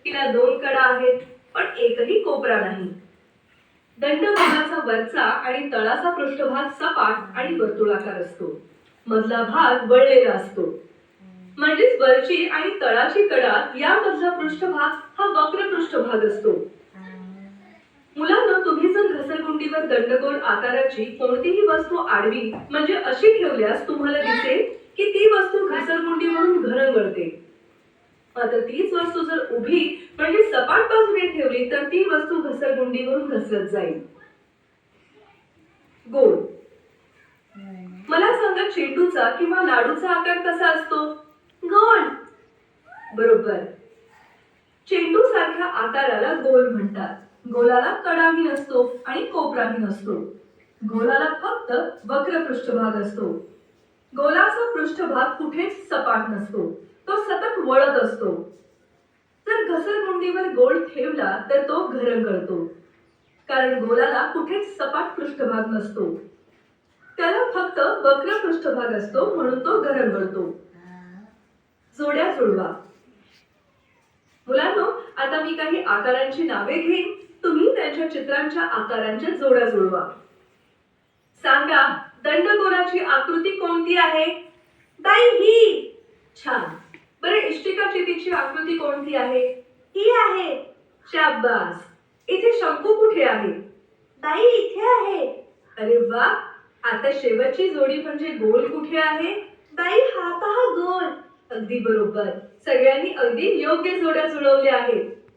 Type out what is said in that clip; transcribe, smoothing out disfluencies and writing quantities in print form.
तिला दोन कडा आहेत पण एकही कोपरा नाही. दंडगोलाचा वरचा आणि तळाचा पृष्ठभाग सपाट आणि वर्तुळाकार असतो. मधला भाग वळलेला असतो. म्हणजेच वरची आणि तळाची कडा यामधला पृष्ठभाग हा वक्र पृष्ठभाग असतो. मुलांना तुम्ही जर घसरगुंडीवर दंडगोल आकाराची कोणतीही वस्तू आडवी म्हणजे अशी ठेवल्यास तुम्हाला दिसेल की ती वस्तू घसरगुंडीवरून घरंगळते. मात्र तीच वस्तू जर उभी म्हणजे सपाट बाजूने ठेवली तर ती वस्तू घसरगुंडीवरून घसरत जाईल. गोल. मला सांगा चेंडूचा किंवा लाडूचा आकार कसा असतो? गोल. बरोबर. चेंडू सारख्या आकाराला गोल म्हणतात. गोलाला कडाही नसतो आणि कोपराही नसतो. गोलाला फक्त वक्र पृष्ठभाग असतो. गोलाचा पृष्ठभाग कुठेच सपाट नसतो. तो सतत वळत असतो. जर घसरगुंडीवर गोल ठेवला तर तो घरंगळतो. कारण गोलाला कुठेच सपाट पृष्ठभाग नसतो. त्याला फक्त वक्र पृष्ठभाग असतो म्हणून तो घरंगळतो. जोड्या जुळवा. मुलांनो, आता मी काही आकारांची नावे घेईन. तुम्ही त्यांच्या चित्रांच्या आकारांच्या जोड्या जुळवा. सांगा, दंडगोलाची आकृती कोणती आहे? बाई ही. छान. बरे, इष्टिकाचितीची आकृती कोणती आहे? ही आहे. शाबास. इथे शंकू कुठे आहे? बाई इथे आहे. अरे वा. आता शेवटची जोडी म्हणजे गोल कुठे आहे? बाई हा पहा गोल. अगदी बरोबर. सगळ्यांनी अगदी योग्य जोड्या जुळवल्या आहेत.